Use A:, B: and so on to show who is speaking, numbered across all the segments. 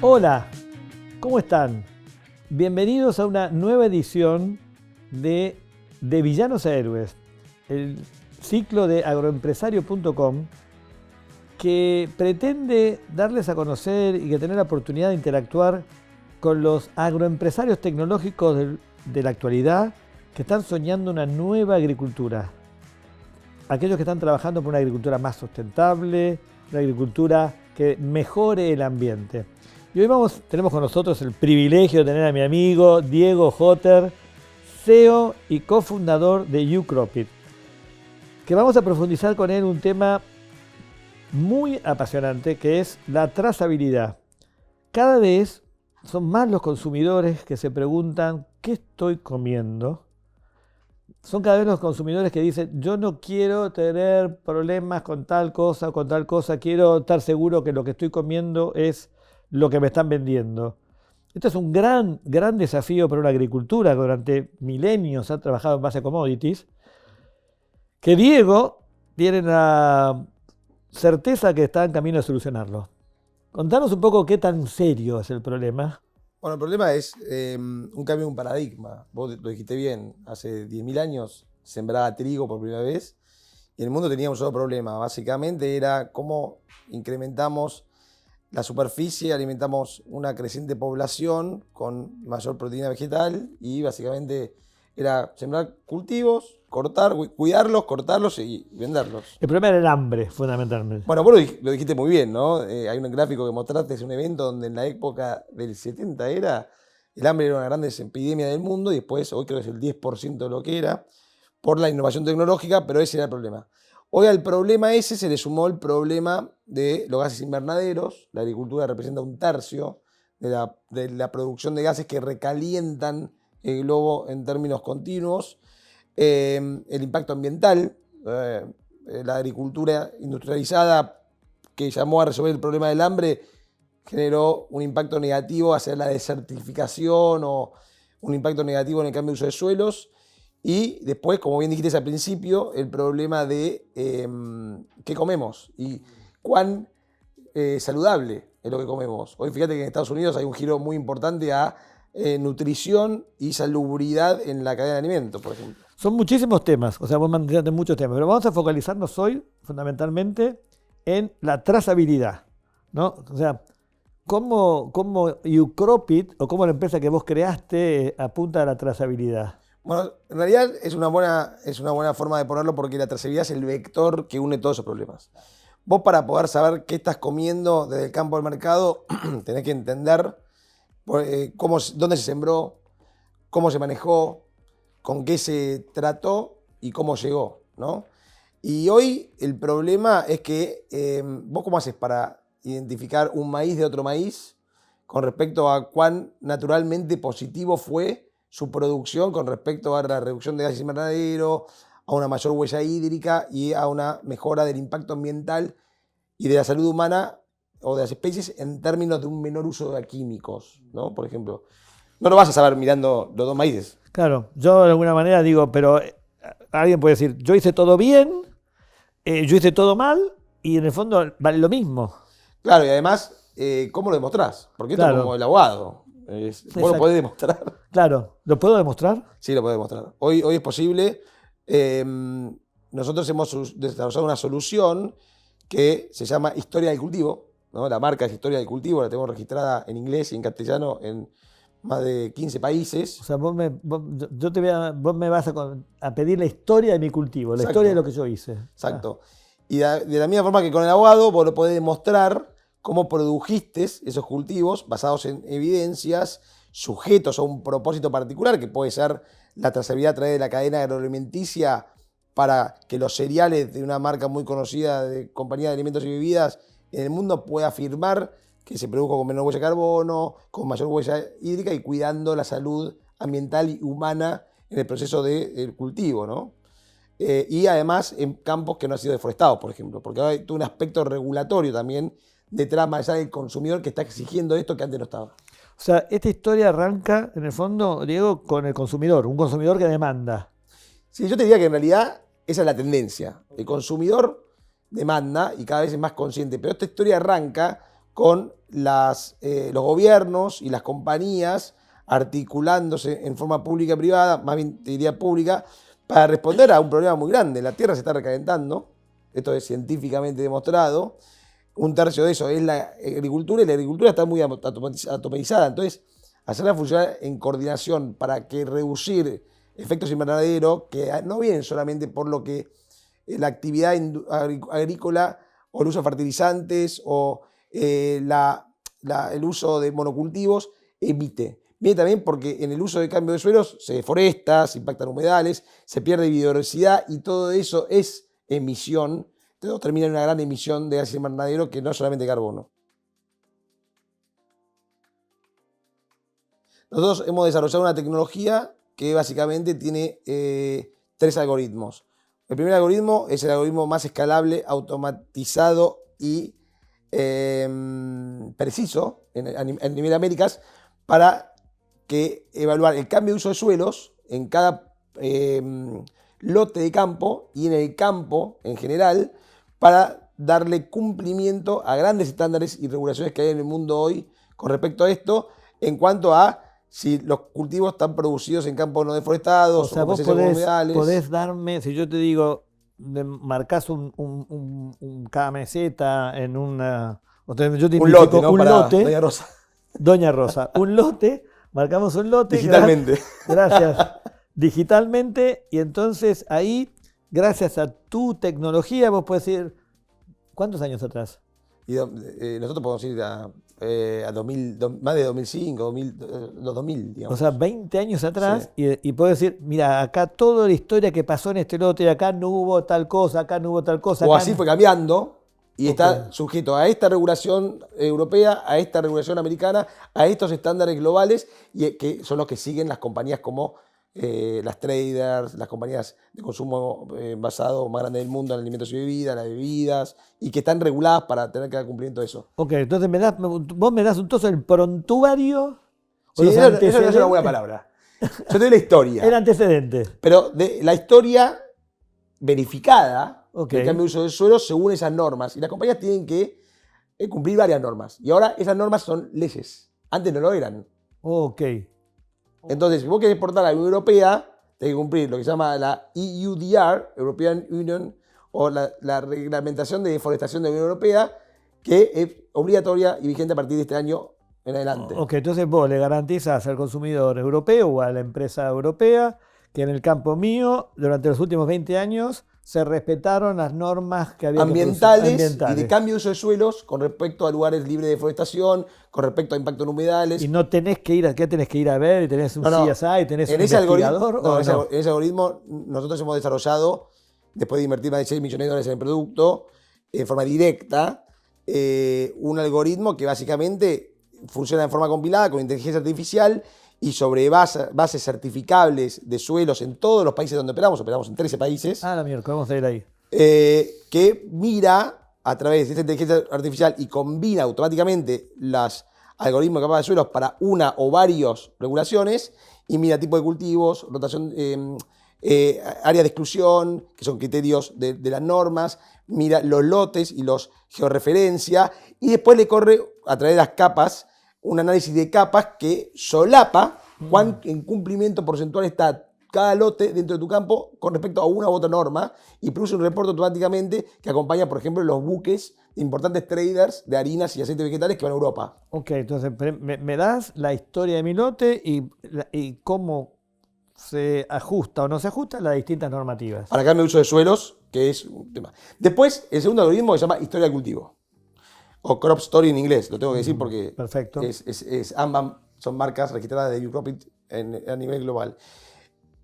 A: Hola, ¿cómo están? Bienvenidos a una nueva edición de Villanos a Héroes, el ciclo de agroempresario.com que pretende darles a conocer y que tener la oportunidad de interactuar con los agroempresarios tecnológicos de la actualidad que están soñando una nueva agricultura. Aquellos que están trabajando por una agricultura más sustentable, una agricultura que mejore el ambiente. Y hoy tenemos con nosotros el privilegio de tener a mi amigo Diego Jotter, CEO y cofundador de UCropIt, que vamos a profundizar con él un tema muy apasionante que es la trazabilidad. Cada vez son más los consumidores que se preguntan ¿qué estoy comiendo? Son cada vez los consumidores que dicen yo no quiero tener problemas con tal cosa o con tal cosa, quiero estar seguro que lo que estoy comiendo es lo que me están vendiendo. Esto es un gran desafío para una agricultura que durante milenios ha trabajado en base a commodities, que Diego tiene la certeza que está en camino de solucionarlo. Contanos un poco qué tan serio es el problema.
B: Bueno, el problema es un cambio de un paradigma. Vos lo dijiste bien, hace 10.000 años sembraba trigo por primera vez y en el mundo tenía un solo problema. Básicamente era cómo incrementamos la superficie, alimentamos una creciente población con mayor proteína vegetal y básicamente era sembrar cultivos, cuidarlos, cortarlos y venderlos.
A: El problema era el hambre, fundamentalmente.
B: Bueno, vos lo dijiste muy bien, ¿no? Hay un gráfico que mostraste, es un evento donde en la época del 70 el hambre era una gran epidemia del mundo y después, hoy creo que es el 10% de lo que era, por la innovación tecnológica, pero ese era el problema. Hoy al problema ese se le sumó el problema de los gases invernaderos. La agricultura representa un tercio de la producción de gases que recalientan el globo en términos continuos. El impacto ambiental, la agricultura industrializada que llamó a resolver el problema del hambre generó un impacto negativo hacia la desertificación o un impacto negativo en el cambio de uso de suelos. Y después, como bien dijiste al principio, el problema de qué comemos y cuán saludable es lo que comemos. Hoy fíjate que en Estados Unidos hay un giro muy importante a nutrición y salubridad en la cadena de alimentos, por ejemplo.
A: Son muchísimos temas, o sea, vos mencionaste muchos temas, pero vamos a focalizarnos hoy fundamentalmente en la trazabilidad, ¿no? O sea, ¿cómo UCropIt o cómo la empresa que vos creaste apunta a la trazabilidad?
B: Bueno, en realidad es una buena forma de ponerlo porque la trazabilidad es el vector que une todos esos problemas. Vos para poder saber qué estás comiendo desde el campo al mercado tenés que entender dónde se sembró, cómo se manejó, con qué se trató y cómo llegó, ¿no? Y hoy el problema es que vos cómo haces para identificar un maíz de otro maíz con respecto a cuán naturalmente positivo fue su producción con respecto a la reducción de gases invernaderos, a una mayor huella hídrica y a una mejora del impacto ambiental y de la salud humana o de las especies en términos de un menor uso de químicos, ¿no? Por ejemplo, no lo vas a saber mirando los dos maíces.
A: Claro, yo de alguna manera digo, pero alguien puede decir, yo hice todo bien, yo hice todo mal y en el fondo vale lo mismo.
B: Claro, y además, ¿cómo lo demostrás? Porque esto es como el abogado. ¿Vos lo podés demostrar?
A: Claro, ¿lo puedo demostrar?
B: Sí, lo podés demostrar. Hoy es posible. Nosotros hemos desarrollado una solución que se llama Historia del Cultivo, ¿no? La marca es Historia del Cultivo, la tenemos registrada en inglés y en castellano en más de 15 países.
A: O sea, vos me vas a pedir la historia de mi cultivo, la historia de lo que yo hice.
B: Exacto. Y de la misma forma que con el abogado, vos lo podés demostrar cómo produjiste esos cultivos basados en evidencias, sujetos a un propósito particular, que puede ser la trazabilidad a través de la cadena agroalimenticia para que los cereales de una marca muy conocida de compañía de alimentos y bebidas en el mundo pueda afirmar que se produjo con menor huella de carbono, con mayor huella hídrica y cuidando la salud ambiental y humana en el proceso del cultivo, ¿no? Y además en campos que no han sido deforestados, por ejemplo, porque ahora hay todo un aspecto regulatorio también detrás más allá del consumidor que está exigiendo esto que antes no estaba.
A: O sea, esta historia arranca, en el fondo, Diego, con el consumidor, un consumidor que demanda.
B: Sí, yo te diría que en realidad esa es la tendencia. El consumidor demanda y cada vez es más consciente, pero esta historia arranca con los gobiernos y las compañías articulándose en forma pública y privada, más bien te diría pública, para responder a un problema muy grande. La Tierra se está recalentando, esto es científicamente demostrado. Un tercio de eso es la agricultura, y la agricultura está muy atomizada. Entonces, hacerla funcionar en coordinación para que reducir efectos invernaderos, que no vienen solamente por lo que la actividad agrícola o el uso de fertilizantes o el uso de monocultivos emite. Viene también porque en el uso de cambio de suelos se deforesta, se impactan humedales, se pierde biodiversidad y todo eso es emisión. Todo termina en una gran emisión de gases invernadero que no es solamente carbono. Nosotros hemos desarrollado una tecnología que básicamente tiene 3 algoritmos. El primer algoritmo es el algoritmo más escalable, automatizado y preciso en nivel Américas para evaluar el cambio de uso de suelos en cada lote de campo y en el campo en general para darle cumplimiento a grandes estándares y regulaciones que hay en el mundo hoy con respecto a esto en cuanto a si los cultivos están producidos en campos no deforestados
A: o sea, vos podés darme, si yo te digo, marcás cada meseta en una... Yo te
B: un lote, ¿no?
A: Un
B: Para
A: lote,
B: Doña Rosa.
A: Doña Rosa, un lote, marcamos un lote.
B: Digitalmente.
A: Gracias. Digitalmente, y entonces ahí, gracias a tu tecnología, vos podés ir, ¿cuántos años atrás?
B: Y nosotros podemos ir a 2000, más de 2005, los 2000, digamos.
A: O sea, 20 años atrás, sí. y puedo decir, mira, acá toda la historia que pasó en este lote, acá no hubo tal cosa, acá no hubo tal cosa.
B: O
A: acá
B: así fue cambiando y está sujeto a esta regulación europea, a esta regulación americana, a estos estándares globales, y que son los que siguen las compañías como las traders, las compañías de consumo basado más grandes del mundo en alimentos y bebidas, las bebidas, y que están reguladas para tener que dar cumplimiento de eso.
A: Ok, entonces vos me das entonces el prontuario.
B: Sí, eso es una buena palabra. Yo te doy la historia.
A: El antecedente.
B: Pero de la historia verificada
A: del
B: cambio de uso del suelo según esas normas. Y las compañías tienen que cumplir varias normas. Y ahora esas normas son leyes. Antes no lo eran.
A: Ok.
B: Entonces, si vos querés exportar a la Unión Europea, tenés que cumplir lo que se llama la EUDR, European Union, o la reglamentación de deforestación de la Unión Europea, que es obligatoria y vigente a partir de este año en adelante.
A: Ok, entonces vos le garantizás al consumidor europeo o a la empresa europea que en el campo mío, durante los últimos 20 años, se respetaron las normas que había
B: ambientales y de cambio de uso de suelos con respecto a lugares libres de deforestación, con respecto a impacto en humedales.
A: Y no tenés que ir, ¿qué tenés que ir a ver? Y tenés un CSI, tenés un investigador.
B: En ese algoritmo nosotros hemos desarrollado, después de invertir más de $6 millones en el producto, en forma directa, un algoritmo que básicamente funciona de forma compilada con inteligencia artificial y sobre bases certificables de suelos en todos los países donde operamos en 13 países.
A: Ah, la mierda, vamos a ir ahí.
B: Que mira a través de esta inteligencia artificial y combina automáticamente los algoritmos de capas de suelos para una o varias regulaciones y mira tipo de cultivos, rotación, área de exclusión, que son criterios de las normas, mira los lotes y los georreferencia y después le corre a través de las capas un análisis de capas que solapa cuán en cumplimiento porcentual está cada lote dentro de tu campo con respecto a una u otra norma y produce un reporte automáticamente que acompaña, por ejemplo, los buques de importantes traders de harinas y aceites vegetales que van a Europa. Ok,
A: entonces me das la historia de mi lote y cómo se ajusta o no se ajusta a las distintas normativas.
B: Para cambio de uso de suelos, que es un tema. Después, el segundo algoritmo se llama historia del cultivo. O crop story en inglés, lo tengo que decir porque
A: perfecto.
B: ambas son marcas registradas de UCropit a nivel global.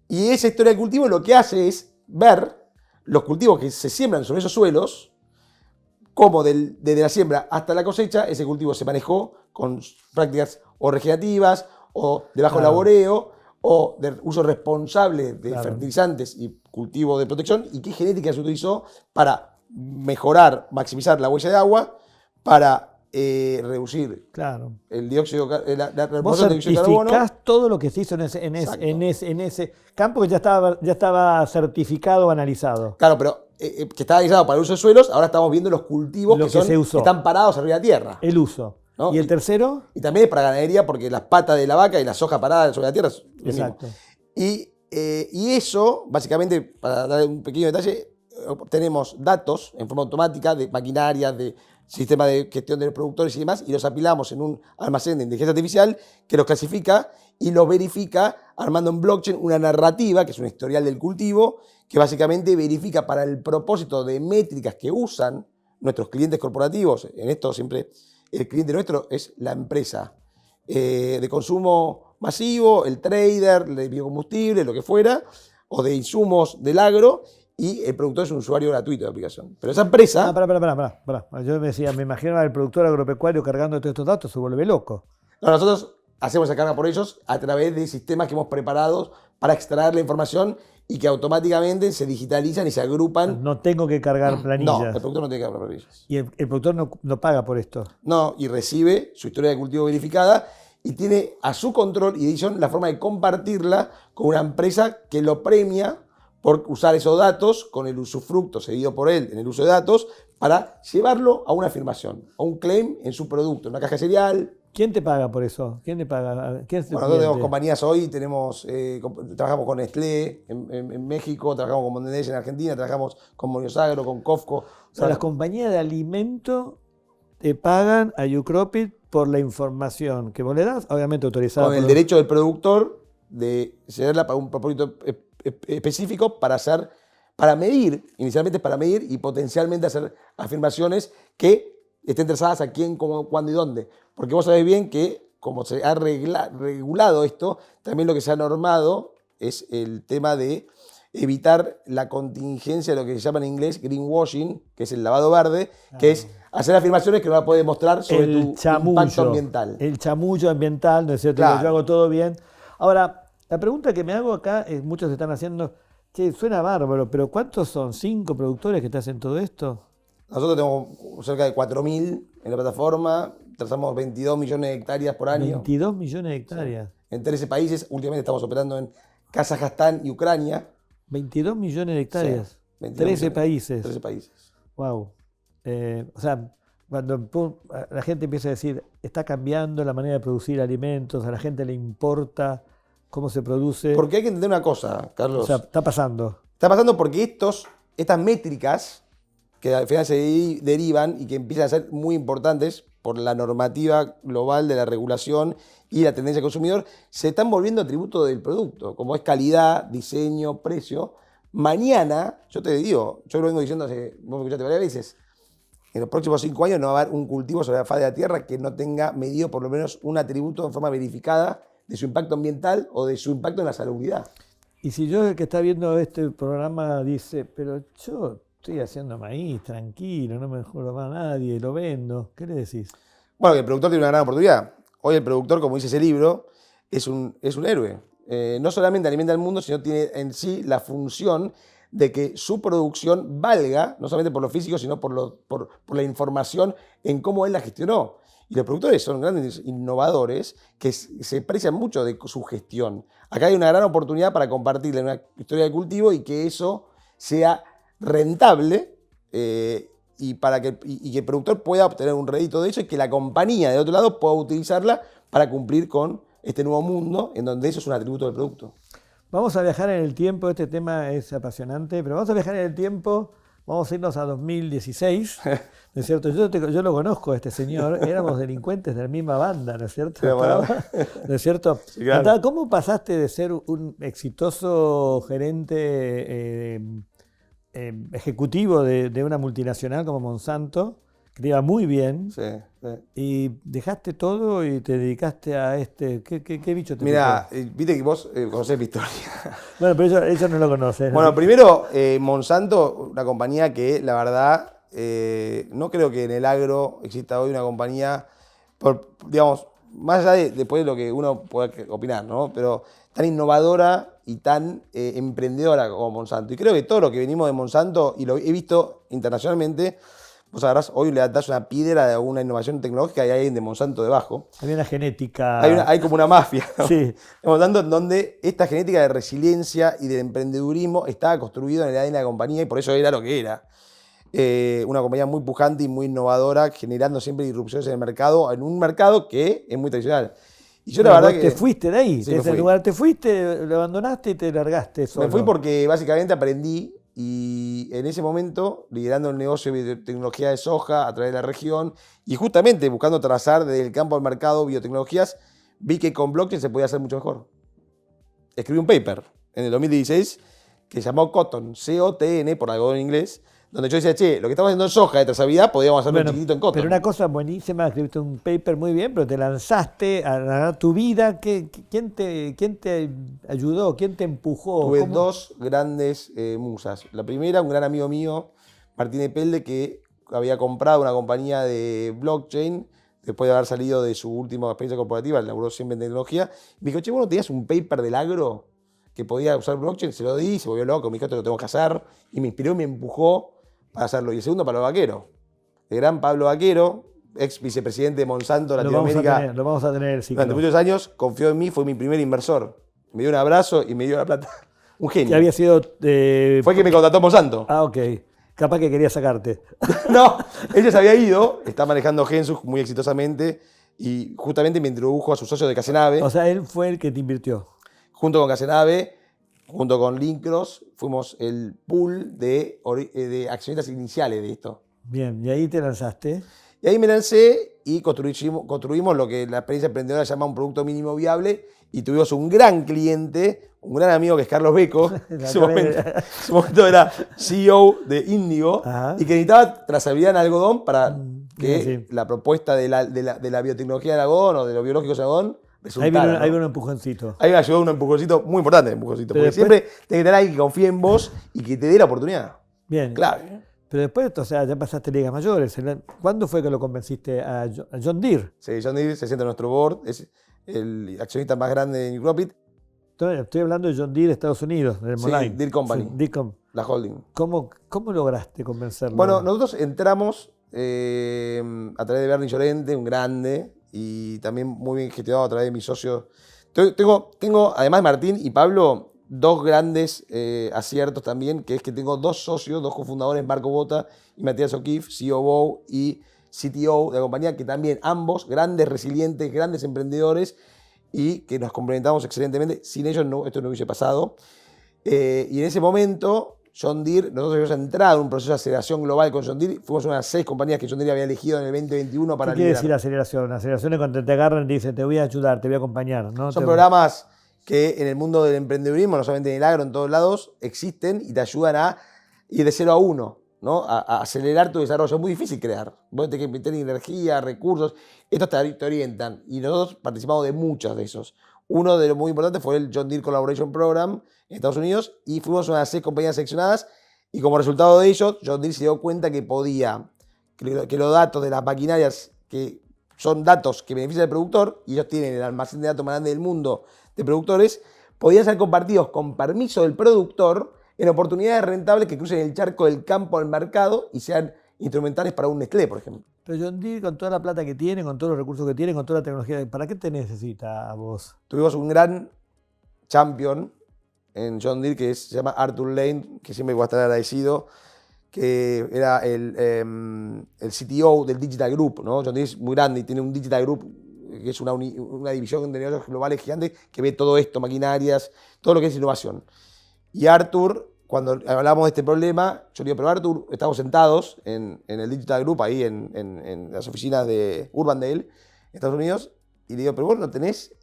B: Y esa historia del cultivo lo que hace es ver los cultivos que se siembran sobre esos suelos, cómo desde la siembra hasta la cosecha ese cultivo se manejó con prácticas o regenerativas o de bajo laboreo o de uso responsable de fertilizantes y cultivo de protección y qué genética se utilizó para mejorar, maximizar la huella de agua, para reducir
A: Claro.
B: el dióxido, la
A: Vos
B: remoción de dióxido de carbono.
A: certificás todo lo que se hizo en ese campo que ya estaba certificado o analizado.
B: Claro, pero que está analizado para el uso de suelos, ahora estamos viendo los cultivos
A: Lo que se usó.
B: que están parados arriba de la tierra.
A: El uso.
B: ¿No?
A: ¿Y el tercero?
B: Y también es para ganadería porque las patas de la vaca y la soja parada sobre la tierra es lo mismo.
A: Exacto.
B: Y eso, básicamente, para dar un pequeño detalle, tenemos datos en forma automática de maquinarias, de sistema de gestión de los productores y demás, y los apilamos en un almacén de inteligencia artificial que los clasifica y los verifica armando en blockchain una narrativa, que es un historial del cultivo, que básicamente verifica para el propósito de métricas que usan nuestros clientes corporativos. En esto siempre el cliente nuestro es la empresa de consumo masivo, el trader, de biocombustible, lo que fuera, o de insumos del agro, y el productor es un usuario gratuito de aplicación. Pero esa empresa...
A: Pará. Yo me imaginaba al productor agropecuario cargando todos estos datos, se vuelve loco.
B: No, nosotros hacemos esa carga por ellos a través de sistemas que hemos preparado para extraer la información y que automáticamente se digitalizan y se agrupan.
A: No tengo que cargar planillas.
B: No, el productor no tiene que cargar planillas.
A: Y el productor no paga por esto.
B: No, y recibe su historia de cultivo verificada y tiene a su control y decisión la forma de compartirla con una empresa que lo premia por usar esos datos con el usufructo cedido por él en el uso de datos para llevarlo a una afirmación, a un claim en su producto, en una caja de cereal.
A: ¿Quién te paga por eso? ¿Quién te paga? ¿Quién es tu
B: Bueno, nosotros tenemos
A: cliente?
B: compañías hoy, trabajamos con Nestlé en México, trabajamos con Mondelez en Argentina, trabajamos con Moniosagro, con Cofco.
A: O sea, las compañías de alimento te pagan a Ucropit por la información que vos le das, obviamente autorizada.
B: Con el derecho del productor de cederla para un propósito específico para medir, inicialmente para medir y potencialmente hacer afirmaciones que estén interesadas a quién, cómo, cuándo y dónde. Porque vos sabés bien que, como se ha regulado esto, también lo que se ha normado es el tema de evitar la contingencia de lo que se llama en inglés greenwashing, que es el lavado verde, que es hacer afirmaciones que no la puedes mostrar sobre tu impacto ambiental.
A: El chamullo ambiental, ¿no es cierto?
B: Claro.
A: Que yo hago todo bien. Ahora, la pregunta que me hago acá, muchos están haciendo, che, suena bárbaro, pero ¿cuántos son? ¿5 productores que te hacen todo esto?
B: Nosotros tenemos cerca de 4.000 en la plataforma, trazamos 22 millones de hectáreas por año.
A: 22 millones de hectáreas.
B: Sí. En 13 países, últimamente estamos operando en Kazajstán y Ucrania.
A: 22 millones de hectáreas.
B: Sí,
A: 13 países.
B: 13 países.
A: Wow. O sea, cuando la gente empieza a decir, está cambiando la manera de producir alimentos, a la gente le importa cómo se produce.
B: Porque hay que entender una cosa, Carlos.
A: O sea, está pasando.
B: Está pasando porque estas métricas que al final se derivan y que empiezan a ser muy importantes por la normativa global de la regulación y la tendencia del consumidor, se están volviendo atributos del producto, como es calidad, diseño, precio. Mañana, yo te digo, yo lo vengo diciendo vos me escuchaste varias veces, en los próximos 5 años no va a haber un cultivo sobre la faz de la tierra que no tenga medido por lo menos un atributo en forma verificada de su impacto ambiental o de su impacto en la salubridad.
A: Y si yo, el que está viendo este programa, dice, pero yo estoy haciendo maíz, tranquilo, no me juro más a nadie, lo vendo, ¿qué le decís?
B: Bueno, que el productor tiene una gran oportunidad. Hoy el productor, como dice ese libro, es un héroe. No solamente alimenta al mundo, sino tiene en sí la función de que su producción valga, no solamente por lo físico, sino por la información en cómo él la gestionó. Y los productores son grandes innovadores que se aprecian mucho de su gestión. Acá hay una gran oportunidad para compartirle una historia de cultivo y que eso sea rentable y que el productor pueda obtener un rédito de eso y que la compañía de otro lado pueda utilizarla para cumplir con este nuevo mundo en donde eso es un atributo del producto.
A: Vamos a viajar en el tiempo, este tema es apasionante, pero vamos a viajar en el tiempo, vamos a irnos a 2016, ¿no es cierto? Yo lo conozco a este señor, éramos delincuentes de la misma banda, ¿no es cierto?
B: Sí, bueno.
A: ¿No es cierto?
B: Sí, claro.
A: ¿Cómo pasaste de ser un exitoso gerente ejecutivo de una multinacional como Monsanto, que te iba muy bien,
B: Sí, sí.
A: y dejaste todo y te dedicaste a ¿qué bicho te
B: Mira,
A: picó?
B: viste que vos conocés mi historia.
A: Bueno, pero ellos no lo conocen.
B: Bueno, primero, Monsanto, una compañía que la verdad no creo que en el agro exista hoy una compañía, digamos, más allá de después de lo que uno pueda opinar, ¿no? Pero tan innovadora y tan emprendedora como Monsanto. Y creo que todo lo que venimos de Monsanto, y lo he visto internacionalmente, vos sabrás, hoy le das una piedra de una innovación tecnológica y hay alguien de Monsanto debajo.
A: Había una genética.
B: Hay como una mafia, ¿no?
A: Sí.
B: Monsanto, en donde esta genética de resiliencia y de emprendedurismo estaba construido en el ADN de la compañía y por eso era lo que era. Una compañía muy pujante y muy innovadora, generando siempre disrupciones en el mercado, en un mercado que es muy tradicional. Y yo la verdad
A: vos
B: que...
A: te fuiste de ahí,
B: Sí,
A: de
B: me
A: ese
B: fui.
A: lugar te fuiste, lo abandonaste y te largaste solo.
B: Me fui porque básicamente aprendí y en ese momento, liderando el negocio de biotecnología de soja a través de la región y justamente buscando trazar desde el campo al mercado biotecnologías, vi que con blockchain se podía hacer mucho mejor. Escribí un paper en el 2016 que se llamó Cotton, C-O-T-N, por algodón en inglés, donde yo decía, che, lo que estamos haciendo en soja de trazabilidad, podríamos hacerlo chiquitito en Cotton.
A: Pero una cosa buenísima, escribiste un paper muy bien, pero te lanzaste a ganar tu vida. ¿Quién te ayudó? ¿Quién te empujó?
B: Tuve dos grandes musas. La primera, un gran amigo mío, Martín Epelde, que había comprado una compañía de blockchain después de haber salido de su última experiencia corporativa, laburó siempre en tecnología. Me dijo, che, ¿vos no tenías un paper del agro que podía usar blockchain? Se lo di, se volvió loco, me dijo, esto lo tengo que hacer. Y me inspiró y me empujó para hacerlo. Y el segundo, Pablo Vaquero. El gran Pablo Vaquero, ex vicepresidente de Monsanto Latinoamérica.
A: Lo vamos a tener, sí.
B: Durante muchos años confió en mí, fue mi primer inversor. Me dio un abrazo y me dio la plata. Un genio.
A: Que había sido...
B: Fue que me contrató Monsanto.
A: Ah, ok. Capaz que quería sacarte.
B: No, ella se había ido, está manejando Gensus muy exitosamente y justamente me introdujo a su socio de Casenave.
A: O sea, él fue el que te invirtió.
B: Junto con Casenave, junto con Linkros, fuimos el pool de accionistas iniciales de esto.
A: Bien, y ahí te lanzaste.
B: Y ahí me lancé y construimos lo que la experiencia emprendedora llama un producto mínimo viable y tuvimos un gran cliente, un gran amigo que es Carlos Beco, que en su momento era CEO de Índigo y que necesitaba trazabilidad en algodón para que la propuesta de la biotecnología del algodón o de los biológicos del algodón resultara.
A: Ahí vino un empujoncito.
B: Ahí me ayudó un empujoncito muy importante, porque después, siempre tenés que tener alguien que confíe en vos y que te dé la oportunidad.
A: Bien.
B: Clave.
A: Pero después, o sea, ya pasaste ligas mayores. ¿Cuándo fue que lo convenciste a John Deere?
B: Sí, John Deere se sienta en nuestro board, es el accionista más grande de New Profit.
A: Estoy hablando de John Deere, Estados Unidos, del Moline.
B: Deere Company,
A: sí,
B: la holding.
A: ¿Cómo lograste convencerlo?
B: Bueno, nosotros entramos a través de Bernie Llorente, un grande, y también muy bien gestionado a través de mis socios. Tengo, además de Martín y Pablo, dos grandes aciertos también, que es que tengo dos socios, dos cofundadores, Marco Bota y Matías O'Keefe, COO y CTO de la compañía, que también ambos grandes resilientes, grandes emprendedores y que nos complementamos excelentemente. Sin ellos esto no hubiese pasado. Y en ese momento, John Deere, nosotros habíamos entrado en un proceso de aceleración global con John Deere. Fuimos una de las 6 compañías que John Deere había elegido en el 2021 para
A: ¿Qué quiere decir aceleración? Aceleración es cuando te agarran y te dicen, te voy a ayudar, te voy a acompañar. ¿No?
B: Son programas que en el mundo del emprendedurismo, no solamente en el agro, en todos lados, existen y te ayudan a ir de 0 a 1, ¿no? A acelerar tu desarrollo. Es muy difícil crear. Vos tenés que meter energía, recursos. Estos te orientan. Y nosotros participamos de muchos de esos. Uno de los muy importantes fue el John Deere Collaboration Program en Estados Unidos y fuimos una de las 6 compañías seleccionadas y como resultado de ello, John Deere se dio cuenta que que los datos de las maquinarias, que son datos que benefician al productor, y ellos tienen el almacén de datos más grande del mundo de productores, podían ser compartidos con permiso del productor en oportunidades rentables que crucen el charco del campo al mercado y sean instrumentales para un Nestlé, por ejemplo.
A: Pero John Deere, con toda la plata que tiene, con todos los recursos que tiene, con toda la tecnología, ¿para qué te necesita a vos?
B: Tuvimos un gran champion en John Deere que se llama Arthur Lane, que siempre voy a estar agradecido, que era el CTO del Digital Group, ¿no? John Deere es muy grande y tiene un Digital Group que es una división de negocios globales gigante que ve todo esto, maquinarias, todo lo que es innovación. Y Arthur, cuando hablamos de este problema, yo le digo, pero Arthur, estamos sentados en el Digital Group, ahí en las oficinas de Urbandale, Estados Unidos, y le digo, pero vos no tenés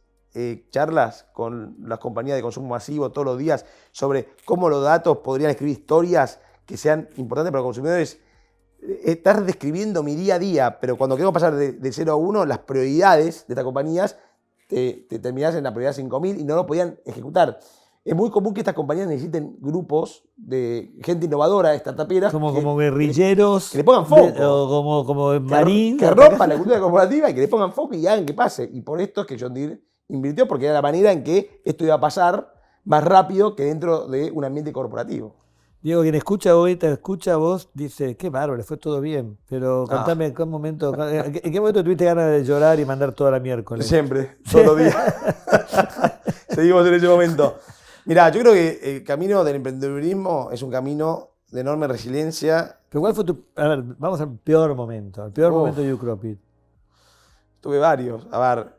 B: charlas con las compañías de consumo masivo todos los días sobre cómo los datos podrían escribir historias que sean importantes para los consumidores. Estás describiendo mi día a día, pero cuando queremos pasar de 0 a 1, las prioridades de estas compañías te terminás en la prioridad 5000 y no lo podían ejecutar. Es muy común que estas compañías necesiten grupos de gente innovadora, startuperas.
A: Como guerrilleros.
B: Que le pongan foco.
A: O como marín.
B: Que rompan la cultura corporativa y que le pongan foco y hagan que pase. Y por esto es que John Deere invirtió, porque era la manera en que esto iba a pasar más rápido que dentro de un ambiente corporativo.
A: Diego, quien escucha hoy, te escucha a vos, dice, qué bárbaro, fue todo bien. Pero contame, ¿en qué momento tuviste ganas de llorar y mandar toda la miércoles?
B: Siempre, todos los días. Seguimos en ese momento. Mirá, yo creo que el camino del emprendedurismo es un camino de enorme resiliencia.
A: Pero ¿cuál fue a ver, vamos al peor momento, momento de YouCropit?
B: Tuve varios. A ver,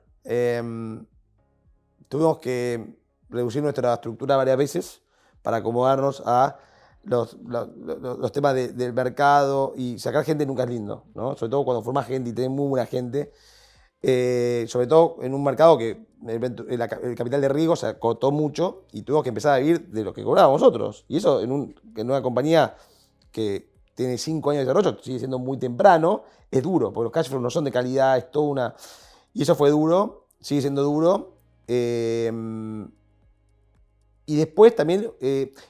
B: tuvimos que reducir nuestra estructura varias veces para acomodarnos a los temas del mercado, y sacar gente nunca es lindo, ¿no? Sobre todo cuando formas gente y tenés muy buena gente. Sobre todo en un mercado que el capital de riesgo se acotó mucho y tuvimos que empezar a vivir de lo que cobrábamos nosotros. Y eso en una compañía que tiene 5 años de desarrollo, sigue siendo muy temprano, es duro, porque los cash flows no son de calidad, es toda una... Y eso fue duro, sigue siendo duro. Y después también,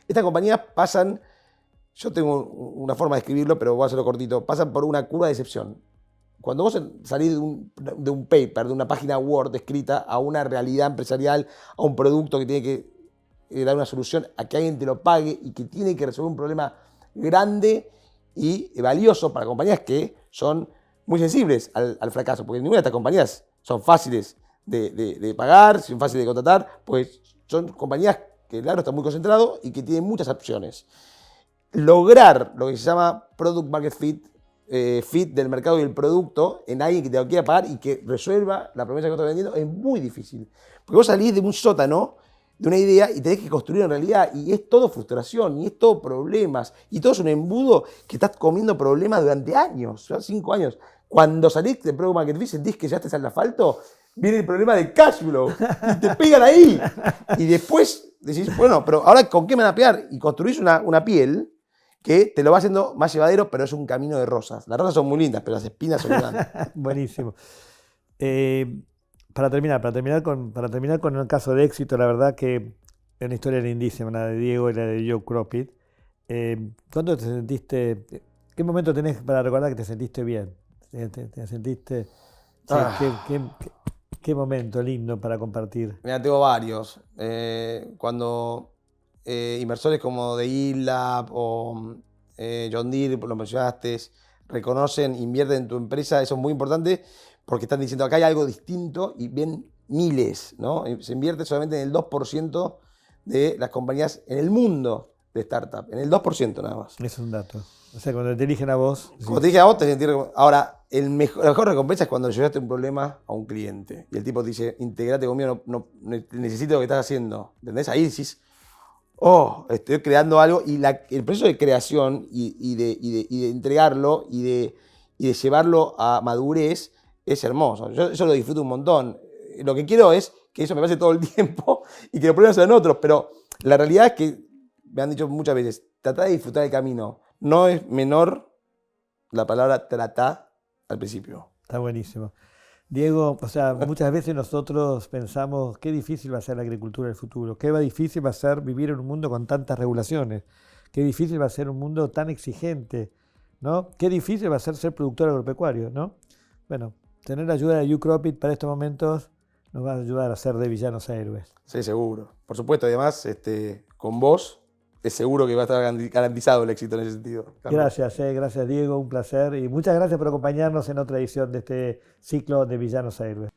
B: estas compañías pasan, yo tengo una forma de escribirlo, pero voy a hacerlo cortito, pasan por una curva de decepción. Cuando vos salís de un paper, de una página Word escrita, a una realidad empresarial, a un producto que tiene que dar una solución, a que alguien te lo pague y que tiene que resolver un problema grande y valioso para compañías que son muy sensibles al fracaso, porque ninguna de estas compañías son fáciles de pagar, son fáciles de contratar, pues son compañías que, claro, están muy concentrados y que tienen muchas opciones. Lograr lo que se llama Product Market Fit, fit del mercado y el producto en alguien que te lo quiera pagar y que resuelva la promesa que estás vendiendo es muy difícil. Porque vos salís de un sótano, de una idea, y tenés que construir en realidad, y es todo frustración, y es todo problemas, y todo es un embudo que estás comiendo problemas durante años, 5 años. Cuando salís de Product Market Fit, sentís que ya estás al asfalto, viene el problema de cash flow, y te pegan ahí. Y después decís, bueno, pero ahora ¿con qué me van a pegar? Y construís una piel que te lo va haciendo más llevadero, pero es un camino de rosas. Las rosas son muy lindas, pero las espinas son grandes.
A: Buenísimo. Para terminar con un caso de éxito, la verdad que es una historia lindísima, la de Diego y la de YouCropit. ¿Cuándo te sentiste, qué momento tenés para recordar que te sentiste bien? ¿Te sentiste? ¿Qué momento lindo para compartir?
B: Mira, tengo varios. Cuando inversores como The E-Lab o John Deere, por lo mencionaste, reconocen, invierten en tu empresa, eso es muy importante porque están diciendo acá hay algo distinto y ven miles, ¿no? Se invierte solamente en el 2% de las compañías en el mundo de startup, en el 2% nada más.
A: Es un dato. O sea, cuando te eligen a vos...
B: Cuando te eligen a vos, te sentís... Ahora, la mejor recompensa es cuando le llevaste un problema a un cliente y el tipo te dice, integrate conmigo, no necesito lo que estás haciendo. ¿Entendés? Ahí decís, oh, estoy creando algo, y el proceso de creación y de entregarlo y de llevarlo a madurez es hermoso. Yo eso lo disfruto un montón. Lo que quiero es que eso me pase todo el tiempo y que los problemas sean otros, pero la realidad es que, me han dicho muchas veces, tratá de disfrutar el camino. No es menor la palabra tratá al principio.
A: Está buenísimo. Diego, o sea, muchas veces nosotros pensamos qué difícil va a ser la agricultura del futuro, qué difícil va a ser vivir en un mundo con tantas regulaciones, qué difícil va a ser un mundo tan exigente, ¿no? Qué difícil va a ser productor agropecuario, ¿no? Bueno, tener la ayuda de YouCropit para estos momentos nos va a ayudar a ser de villanos a héroes.
B: Sí, seguro. Por supuesto, además, con vos es seguro que va a estar garantizado el éxito en ese sentido.
A: Gracias Diego, un placer y muchas gracias por acompañarnos en otra edición de este ciclo de Villanos a Héroes.